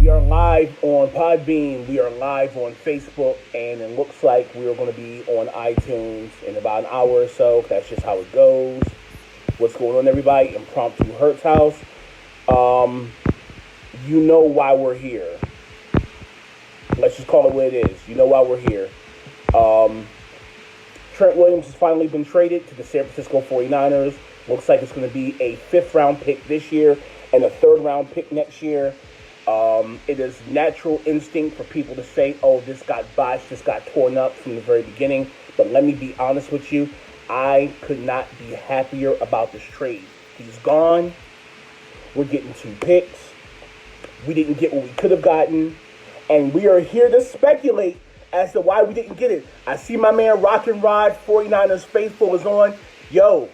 We are live on Podbean. We are live on Facebook, and it looks like we are going to be on iTunes in about an hour or so. That's just how it goes. What's going on, everybody? Impromptu Hertz House. Um, you know why we're here. Let's just call it what it is. You know why we're here. Um, Trent Williams has finally been traded to the San Francisco 49ers. Looks like it's going to be a 5th round pick this year and a 3rd round pick next year. It is natural instinct for people to say, oh, this got botched, this got torn up from the very beginning. But let me be honest with you. I could not be happier about this trade. He's gone. We're getting 2 picks. We didn't get what we could have gotten. And we are here to speculate as to why we didn't get it. I see my man Rock and Rod, 49ers Faithful, is on. Yo,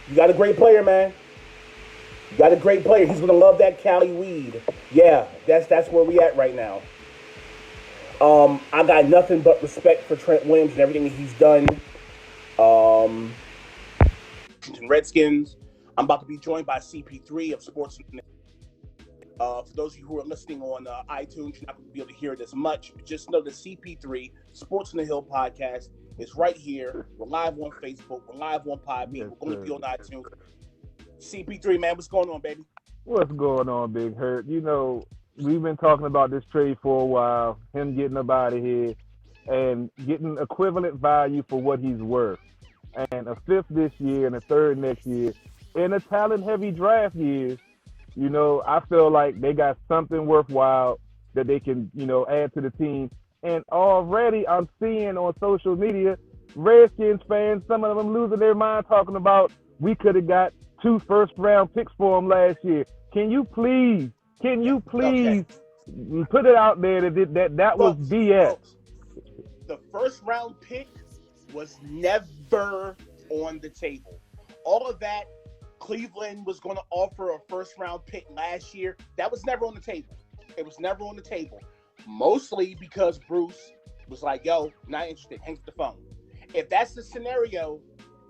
you got a great player, man. You got a great player. He's going to love that Cali weed. Yeah, that's where we at right now. I got nothing but respect for Trent Williams and everything that he's done. Redskins. I'm about to be joined by CP3 of Sports. For those of you who are listening on iTunes, you're not going to be able to hear it as much. But just know the CP3 Sports on the Hill podcast is right here. We're live on Facebook. We're live on Podbean. We're going to be on iTunes. CP3, man, what's going on, baby? What's going on, Big Hurt? You know, we've been talking about this trade for a while, him getting up out of here and getting equivalent value for what he's worth. And a 5th this year and a 3rd next year. In a talent-heavy draft year, you know, I feel like they got something worthwhile that they can, you know, add to the team. And already I'm seeing on social media, Redskins fans, some of them losing their mind talking about we could have got 2 first-round picks for him last year. Can you please okay, put it out there that was BS? The first-round pick was never on the table. All of that, Cleveland was going to offer a first-round pick last year. That was never on the table. It was never on the table. Mostly because Bruce was like, yo, not interested. Hang up the phone. If that's the scenario,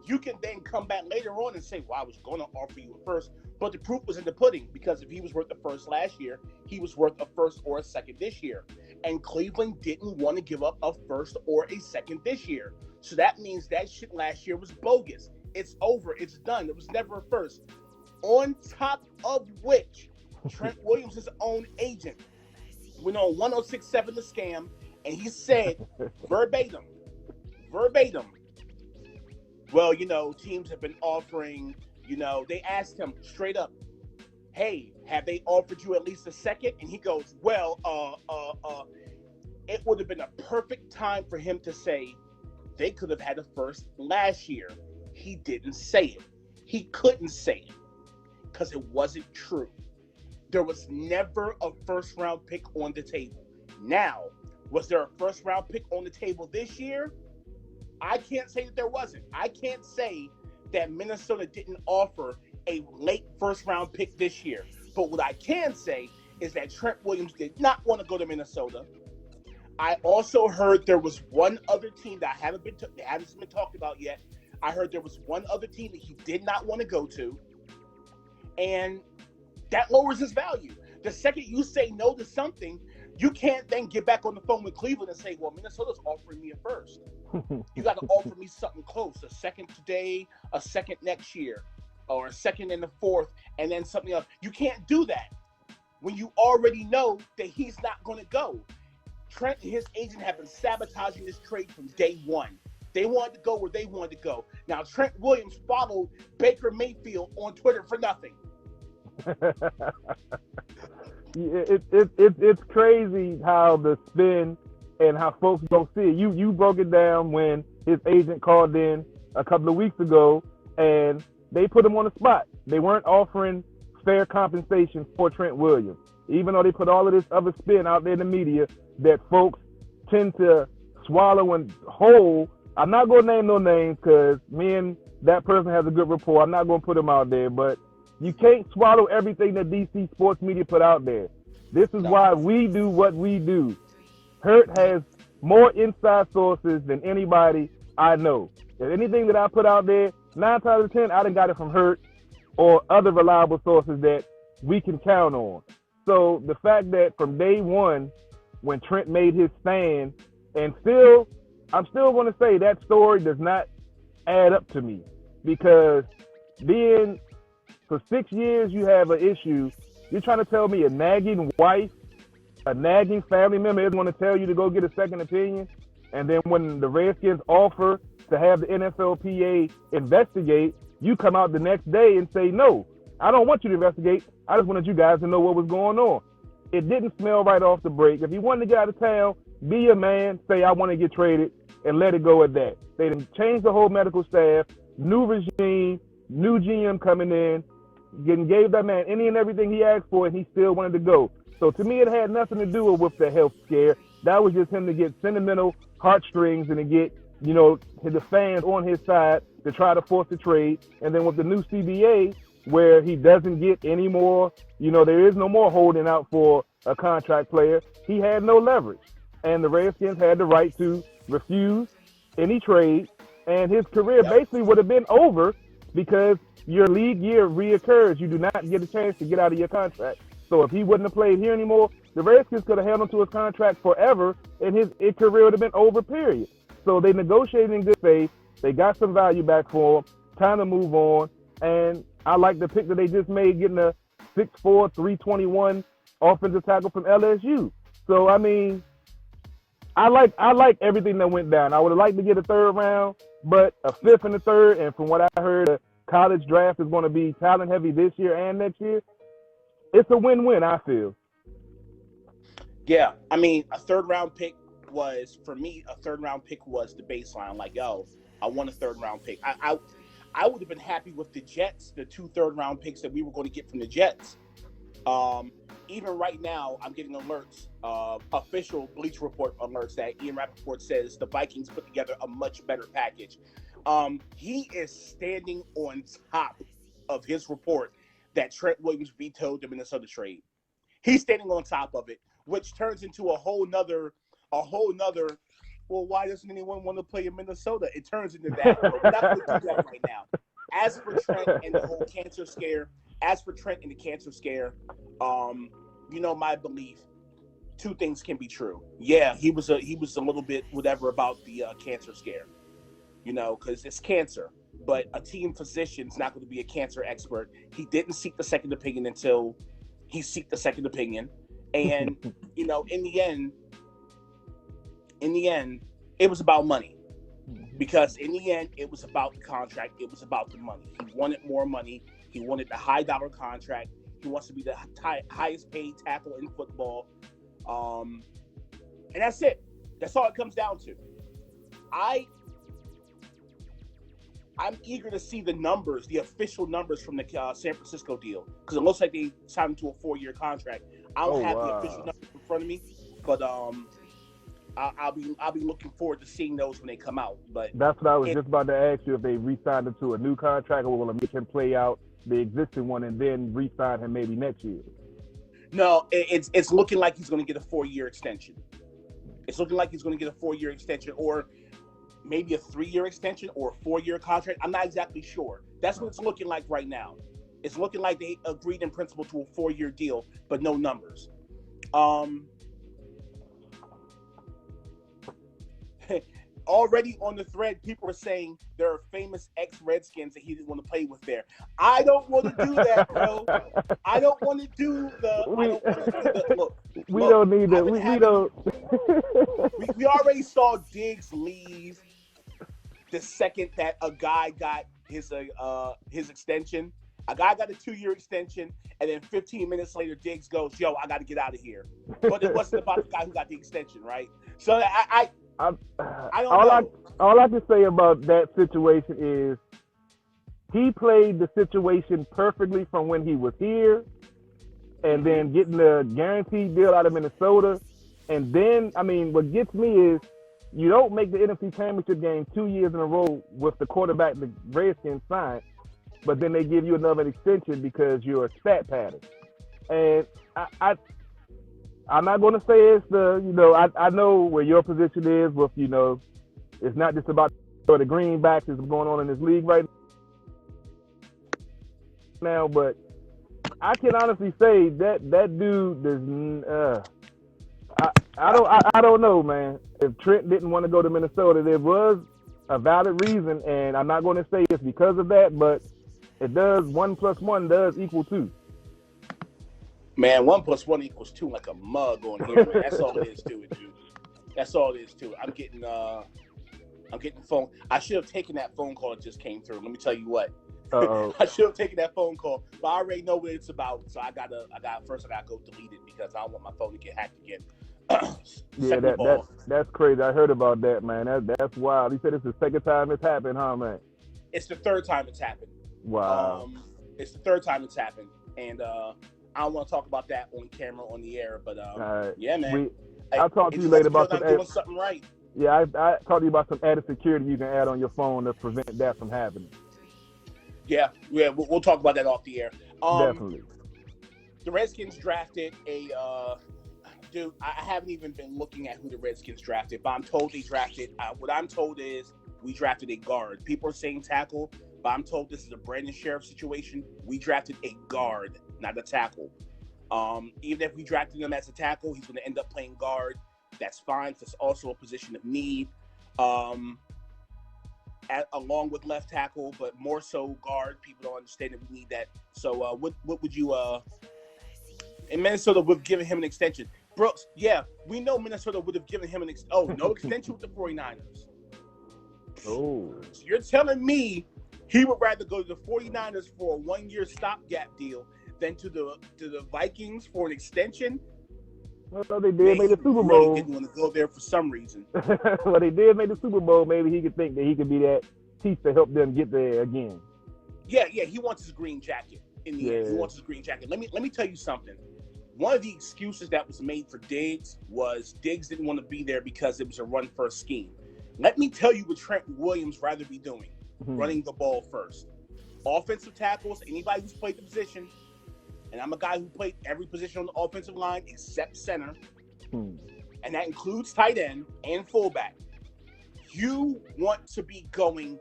you can then come back later on and say, well, I was going to offer you a first. But the proof was in the pudding, because if he was worth the first last year, he was worth a first or a second this year. And Cleveland didn't want to give up a first or a second this year. So that means that shit last year was bogus. It's over. It's done. It was never a first. On top of which, Trent Williams' own agent went on 106.7 The Scam, and he said verbatim, well, you know, teams have been offering, you know, they asked him straight up, hey, have they offered you at least a second? And he goes, well, it would have been a perfect time for him to say they could have had a first last year. He didn't say it. He couldn't say it because it wasn't true. There was never a first-round pick on the table. Now, was there a first-round pick on the table this year? I can't say that there wasn't. I can't say that Minnesota didn't offer a late first-round pick this year. But what I can say is that Trent Williams did not want to go to Minnesota. I also heard there was one other team that hasn't been talked about yet. I heard there was one other team that he did not want to go to. And that lowers his value. The second you say no to something, you can't then get back on the phone with Cleveland and say, well, Minnesota's offering me a first. You got to offer me something close, a second today, a second next year, or a second in the 4th, and then something else. You can't do that when you already know that he's not going to go. Trent and his agent have been sabotaging this trade from day one. They wanted to go where they wanted to go. Now, Trent Williams followed Baker Mayfield on Twitter for nothing. It's crazy how the spin and how folks don't see it. You broke it down when his agent called in a couple of weeks ago, and they put him on the spot. They weren't offering fair compensation for Trent Williams, even though they put all of this other spin out there in the media that folks tend to swallow and whole. I'm not going to name no names because me and that person has a good rapport. I'm not going to put them out there, but you can't swallow everything that DC sports media put out there. This is why we do what we do. Hurt has more inside sources than anybody I know. If anything that I put out there, 9 times out of 10, I done got it from Hurt or other reliable sources that we can count on. So the fact that from day one, when Trent made his stand, and still, I'm still going to say that story does not add up to me, because being for 6 years you have an issue. You're trying to tell me a nagging wife, a nagging family member is going to tell you to go get a second opinion, and then when the Redskins offer to have the NFLPA investigate, you come out the next day and say, no, I don't want you to investigate. I just wanted you guys to know what was going on. It didn't smell right off the break. If you wanted to get out of town, be a man, say I want to get traded, and let it go at that. They didn't change the whole medical staff, new regime, new GM coming in, gave that man any and everything he asked for, and he still wanted to go. So to me, it had nothing to do with the health scare. That was just him to get sentimental heartstrings and to get, the fans on his side to try to force the trade. And then with the new CBA, where he doesn't get any more, there is no more holding out for a contract player, he had no leverage. And the Redskins had the right to refuse any trade, and his career basically would have been over, because your league year reoccurs. You do not get a chance to get out of your contract. So if he wouldn't have played here anymore, the Redskins could have held him to his contract forever, and his career would have been over, period. So they negotiated in good faith. They got some value back for him. Time to move on. And I like the pick that they just made, getting a 6'4", 321 offensive tackle from LSU. So, I mean, I like everything that went down. I would have liked to get a third round, but a fifth and a third, and from what I heard, the college draft is going to be talent heavy this year and next year. It's a win-win, I feel. Yeah, I mean, a third-round pick was, for me, the baseline. Like, yo, I want a third-round pick. I would have been happy with the Jets, the 2 third-round picks that we were going to get from the Jets. Even right now, I'm getting alerts, official Bleacher Report alerts, that Ian Rappaport says the Vikings put together a much better package. He is standing on top of his report that Trent Williams vetoed the Minnesota trade. He's standing on top of it, which turns into a whole nother, well, why doesn't anyone want to play in Minnesota? It turns into that. We're not going to do that right now. As for Trent and the whole cancer scare, my belief, 2 things can be true. Yeah, he was a little bit whatever about the cancer scare, because it's cancer. But a team physician's not going to be a cancer expert. He didn't seek the second opinion until he sought the second opinion. And, in the end, it was about money. Because in the end, it was about the contract. It was about the money. He wanted more money. He wanted the high-dollar contract. He wants to be the highest paid tackle in football. And that's it. That's all it comes down to. I'm eager to see the numbers, the official numbers from the San Francisco deal, because it looks like they signed him to a 4-year contract. I don't have the official numbers in front of me, but I'll be looking forward to seeing those when they come out. But that's what I was just about to ask you, if they re-signed him to a new contract, or will they make him play out the existing one and then re-sign him maybe next year? No, it's looking like he's going to get a 4-year extension. It's looking like he's going to get a 4-year extension, or maybe a 3-year extension, or a 4-year contract. I'm not exactly sure. That's what it's looking like right now. It's looking like they agreed in principle to a 4-year deal, but no numbers. Already on the thread, people are saying there are famous ex-Redskins that he didn't want to play with there. I don't want to do that, bro. I don't want to do the. Look. We don't need that. We don't. We already saw Diggs leave the second that a guy got his extension. A guy got a 2-year extension, and then 15 minutes later, Diggs goes, "Yo, I got to get out of here." But it wasn't about the guy who got the extension, right? So I don't know. All I can say about that situation is he played the situation perfectly from when he was here, and then getting the guaranteed deal out of Minnesota. And then, I mean, what gets me is you don't make the NFC Championship game 2 years in a row with the quarterback the Redskins signed, but then they give you another extension because you're a stat pattern. And I'm not going to say it's I know where your position is with, it's not just about the greenbacks that's going on in this league right now, but I can honestly say that dude does. I don't know, man. If Trent didn't want to go to Minnesota, there was a valid reason, and I'm not going to say it's because of that, but it does 1+1 does equal 2. Man, 1+1 equals 2 like a mug on here, man. That's all it is to it, dude. That's all it is to it. I'm getting phone. I should have taken that phone call that just came through. Let me tell you what. I should have taken that phone call, but I already know what it's about. So I gotta go delete it because I don't want my phone to get hacked again. Yeah, that's crazy. I heard about that, man. That's wild. He said it's the second time it's happened, huh, man? It's the third time it's happened. Wow. It's the third time it's happened, and I don't want to talk about that on camera on the air, but yeah, man. I'll talk to you later about I'm doing something right. Yeah, I talked to you about some added security you can add on your phone to prevent that from happening. Yeah, we'll talk about that off the air. Definitely. The Redskins drafted a dude. I haven't even been looking at who the Redskins drafted, but I'm told they drafted. What I'm told is we drafted a guard. People are saying tackle, but I'm told this is a Brandon Sheriff situation. We drafted a guard, not a tackle. Even if we drafted him as a tackle, he's going to end up playing guard. That's fine. It's also a position of need, along with left tackle, but more so guard. People don't understand that we need that. So, what would you? In Minnesota, we've given him an extension. Brooks, yeah, we know Minnesota would have given him no extension with the 49ers. Oh, so you're telling me he would rather go to the 49ers for a 1-year stopgap deal than to the Vikings for an extension? Well, they did make the Super Bowl. He didn't want to go there for some reason. Well, they did make the Super Bowl. Maybe he could think that he could be that piece to help them get there again. Yeah, he wants his green jacket. In the end, he wants his green jacket. Let me tell you something. One of the excuses that was made for Diggs was Diggs didn't want to be there because it was a run-first scheme. Let me tell you what Trent Williams rather be doing, running the ball first. Offensive tackles, anybody who's played the position, and I'm a guy who played every position on the offensive line except center, and that includes tight end and fullback. You want to be going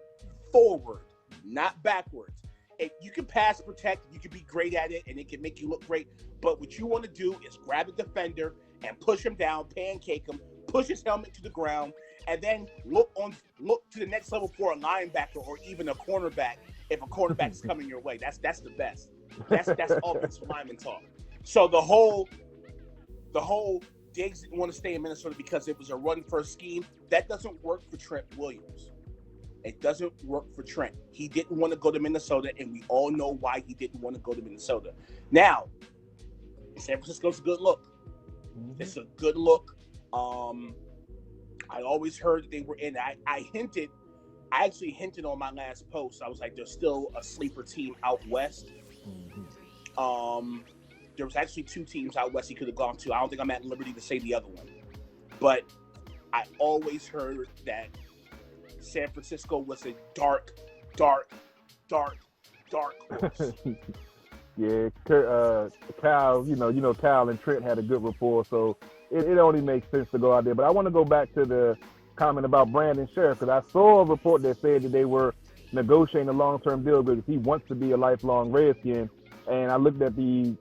forward, not backwards. If you can pass protect, you can be great at it, and it can make you look great. But what you want to do is grab a defender and push him down, pancake him, push his helmet to the ground, and then look to the next level for a linebacker or even a cornerback if a cornerback is coming your way. That's the best. That's offensive lineman talk. So the whole Diggs didn't want to stay in Minnesota because it was a run-first scheme. That doesn't work for Trent Williams. It doesn't work for Trent. He didn't want to go to Minnesota, and we all know why he didn't want to go to Minnesota. Now, San Francisco's a good look. It's a good look. I always heard that they were in. I actually hinted on my last post. I was like, there's still a sleeper team out west. There was actually 2 teams out west he could have gone to. I don't think I'm at liberty to say the other one. But I always heard that San Francisco was a dark horse. Yeah, Kyle, you know, Kyle and Trent had a good rapport, so it only makes sense to go out there. But I want to go back to the comment about Brandon Sheriff, because I saw a report that said that they were negotiating a long-term deal because he wants to be a lifelong Redskin. And I looked at the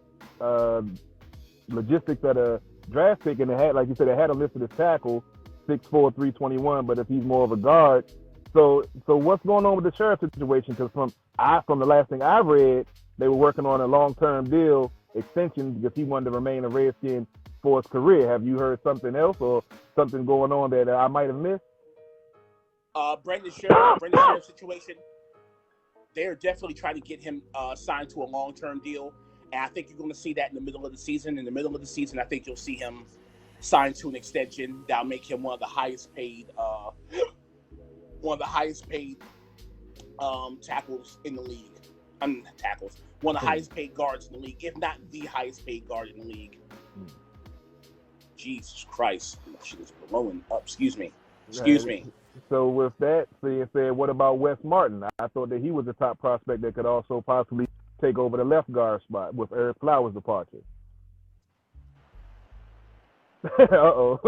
logistics of the draft pick, and it had, like you said, it had a listed as tackle, 6'4", 321, but if he's more of a guard. So what's going on with the Sheriff situation? Because from the last thing I read, they were working on a long-term deal extension because he wanted to remain a Redskin for his career. Have you heard something else or something going on that I might have missed? Brandon Sheriff situation, they're definitely trying to get him signed to a long-term deal. And I think you're going to see that in the middle of the season. In the middle of the season, I think you'll see him signed to an extension that'll make him one of the highest paid tackles in the league. One of the highest paid guards in the league, if not the highest paid guard in the league. Jesus Christ, shit is blowing up. Excuse me. So with that being said, what about Wes Martin? I thought that he was a top prospect that could also possibly take over the left guard spot with Eric Flowers' departure. Uh-oh.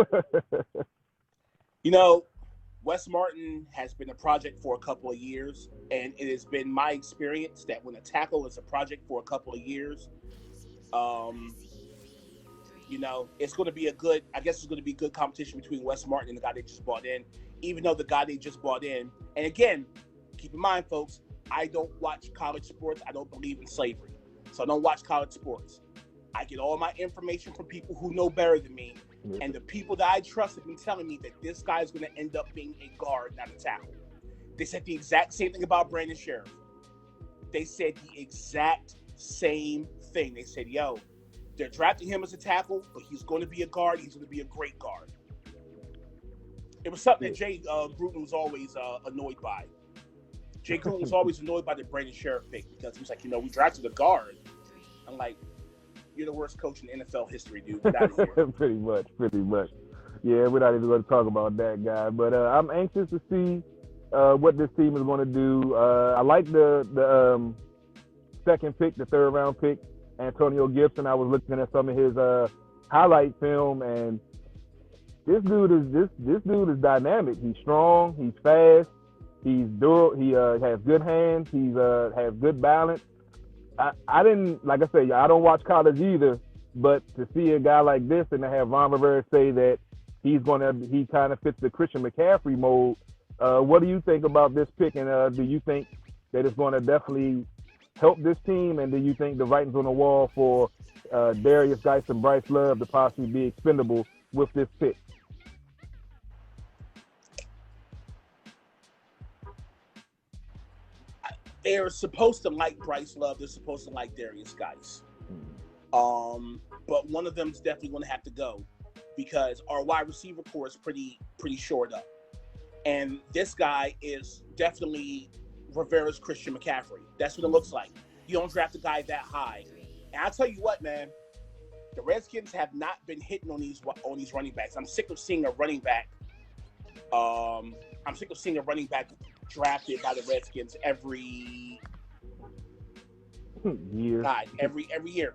You know, Wes Martin has been a project for a couple of years, and it has been my experience that when a tackle is a project for a couple of years, it's going to be it's going to be good competition between Wes Martin and the guy they just brought in, even though the guy they just brought in, and again, keep in mind, folks, I don't watch college sports. I don't believe in slavery, so I don't watch college sports. I get all my information from people who know better than me, and the people that I trust have been telling me that this guy is going to end up being a guard, not a tackle. They said the exact same thing about Brandon Sheriff. They said the exact same thing. They said, yo, they're drafting him as a tackle, but he's going to be a guard. He's going to be a great guard. It was something that Jay Gruden was always annoyed by. Jay Gruden was always annoyed by the Brandon Sheriff pick because he was like, we drafted a guard. I'm like, you're the worst coach in NFL history, dude. Get out of here. Pretty much. Yeah, we're not even going to talk about that guy. But I'm anxious to see what this team is going to do. I like the second pick, the third round pick, Antonio Gibson. I was looking at some of his highlight film, and this dude is dynamic. He's strong. He's fast. He's durable. He has good hands. He's has good balance. I didn't, like I said, I don't watch college either, but to see a guy like this and to have Ron Rivera say that he kind of fits the Christian McCaffrey mold. What do you think about this pick? And do you think that it's going to definitely help this team? And do you think the writing's on the wall for Darius Geis and Bryce Love to possibly be expendable with this pick? They're supposed to like Bryce Love. They're supposed to like Darius Geis. But one of them's definitely going to have to go because our wide receiver core is pretty shored up. And this guy is definitely Rivera's Christian McCaffrey. That's what it looks like. You don't draft a guy that high. And I'll tell you what, man, the Redskins have not been hitting on these running backs. I'm sick of seeing a running back. Drafted by the Redskins every year. God, every year,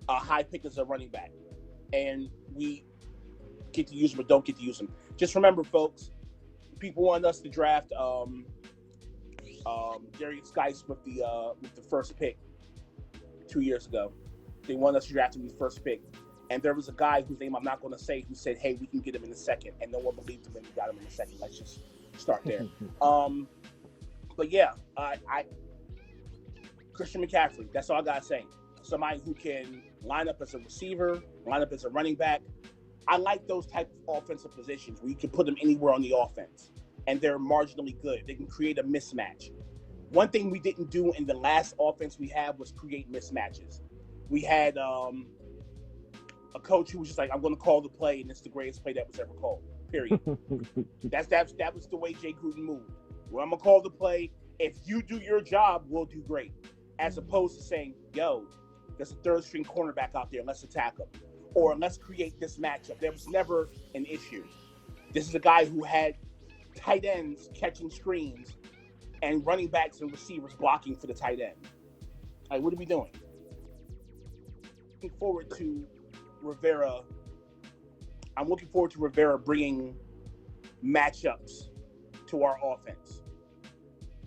a high pick is a running back, and we get to use them or don't get to use them. Just remember, folks, people want us to draft Darius Geis with the first pick 2 years ago. They wanted us to draft him with the first pick, and there was a guy whose name I'm not going to say who said, "Hey, we can get him in the second," and no one believed him, and we got him in the second. Let's just start there. But yeah, Christian McCaffrey, that's all I gotta say. Somebody who can line up as a receiver, line up as a running back. I like those type of offensive positions where you can put them anywhere on the offense and they're marginally good. They can create a mismatch. One thing we didn't do in the last offense we had was create mismatches. We had a coach who was just like, I'm going to call the play, and it's the greatest play that was ever called. Period. That was the way Jay Gruden moved. Well, I'm gonna call the play. If you do your job, we'll do great. As opposed to saying, yo, there's a third string cornerback out there, let's attack him. Or let's create this matchup. There was never an issue. This is a guy who had tight ends catching screens and running backs and receivers blocking for the tight end. Like, what are we doing? Looking forward to Rivera. I'm looking forward to Rivera bringing matchups to our offense.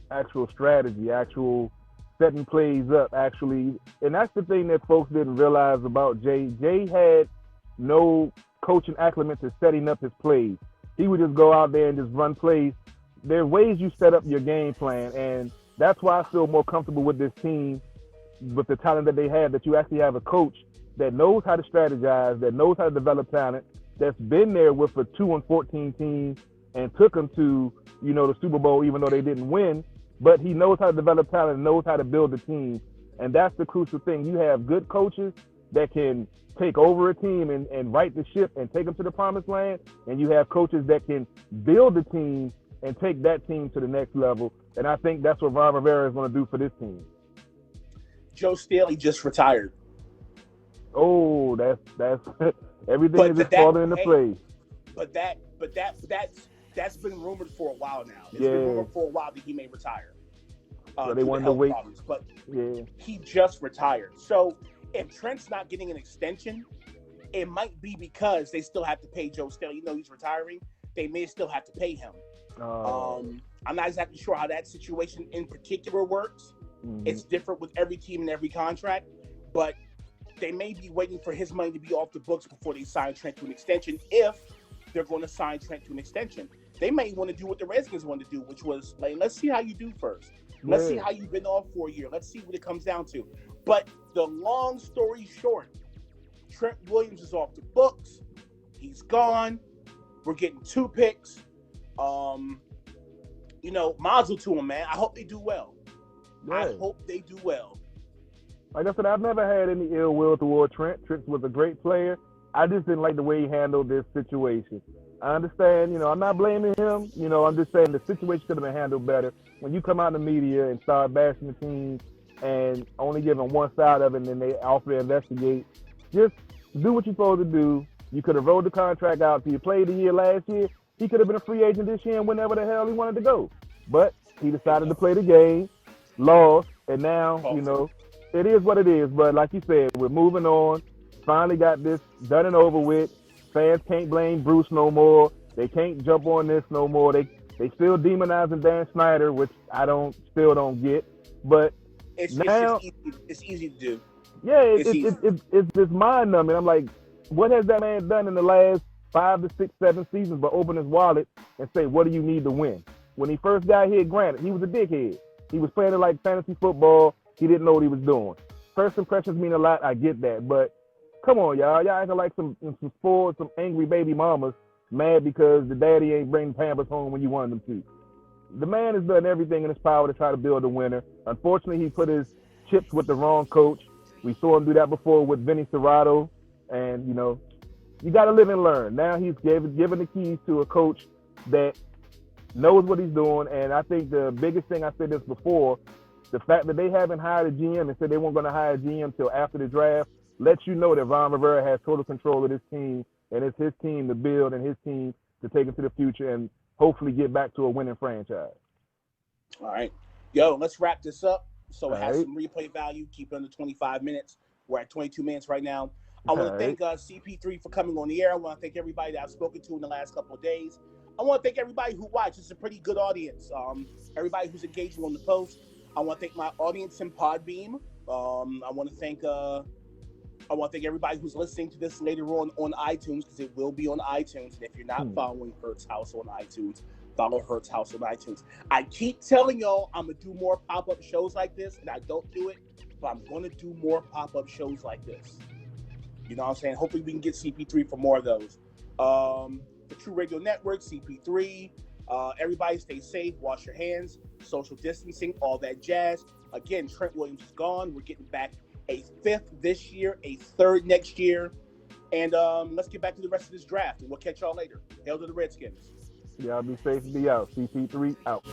Actual strategy, actual setting plays up, actually. And that's the thing that folks didn't realize about Jay. Jay had no coaching acclimate to setting up his plays. He would just go out there and just run plays. There are ways you set up your game plan, and that's why I feel more comfortable with this team, with the talent that they have, that you actually have a coach that knows how to strategize, that knows how to develop talent, that's been there with a 2-14 team and took them to, the Super Bowl, even though they didn't win. But he knows how to develop talent, knows how to build a team. And that's the crucial thing. You have good coaches that can take over a team and right the ship and take them to the promised land. And you have coaches that can build a team and take that team to the next level. And I think that's what Ron Rivera is going to do for this team. Joe Staley just retired. Oh, that's everything is just falling into place. But that's been rumored for a while now. It's been rumored for a while that he may retire. So they wanted to wait. Problems, but he just retired. So if Trent's not getting an extension, it might be because they still have to pay Joe Staley. He's retiring. they may still have to pay him. I'm not exactly sure how that situation in particular works. Mm-hmm. It's different with every team and every contract, but they may be waiting for his money to be off the books before they sign Trent to an extension, if they're going to sign Trent to an extension. They may want to do what the Redskins want to do, which was, like, let's see how you do first. Let's see how you've been off for a year. Let's see what it comes down to. But the long story short, Trent Williams is off the books. He's gone. We're getting 2 picks. Mazel to him, man. I hope they do well. Yeah. I hope they do well. Like I said, I've never had any ill will toward Trent. Trent was a great player. I just didn't like the way he handled this situation. I understand, I'm not blaming him. I'm just saying the situation could have been handled better. When you come out in the media and start bashing the team and only giving one side of it, and then they offer to investigate, just do what you're supposed to do. You could have rolled the contract out till you played the year last year. He could have been a free agent this year and whenever the hell he wanted to go. But he decided to play the game, lost, and now, it is what it is. But like you said, we're moving on. Finally got this done and over with. Fans can't blame Bruce no more. They can't jump on this no more. They still demonizing Dan Snyder, which I still don't get. But it's easy to do. Yeah, it's just mind numbing. I'm like, what has that man done in the last 5 to 6, 7 seasons but open his wallet and say, what do you need to win? When he first got here, granted, he was a dickhead. He was playing it like fantasy football. He didn't know what he was doing. First impressions mean a lot. I get that. But come on, y'all. Y'all acting like some spoiled, some angry baby mamas mad because the daddy ain't bringing Pampers home when you wanted them to. The man has done everything in his power to try to build a winner. Unfortunately, he put his chips with the wrong coach. We saw him do that before with Vinny Serrato. And, you got to live and learn. Now he's given the keys to a coach that knows what he's doing. And I think the biggest thing, I said this before, the fact that they haven't hired a GM and said they weren't going to hire a GM till after the draft lets you know that Ron Rivera has total control of this team, and it's his team to build and his team to take into the future and hopefully get back to a winning franchise. All right. Yo, let's wrap this up so it has some replay value. Keep it under 25 minutes. We're at 22 minutes right now. I want to thank CP3 for coming on the air. I want to thank everybody that I've spoken to in the last couple of days. I want to thank everybody who watched. It's a pretty good audience. Everybody who's engaging on the post. I want to thank my audience in Podbeam. I want to thank everybody who's listening to this later on iTunes, because it will be on iTunes. And if you're not following Hertz House on iTunes, follow Hertz House on iTunes. I keep telling y'all I'm going to do more pop-up shows like this, and I don't do it, but I'm going to do more pop-up shows like this. You know what I'm saying? Hopefully we can get CP3 for more of those. The True Radio Network, CP3. Everybody stay safe, wash your hands, social distancing, all that jazz. Again, Trent Williams is gone. We're getting back a 5th this year, a 3rd next year. And let's get back to the rest of this draft, and we'll catch y'all later. Hail to the Redskins. Y'all be safe and be out. CP3 out.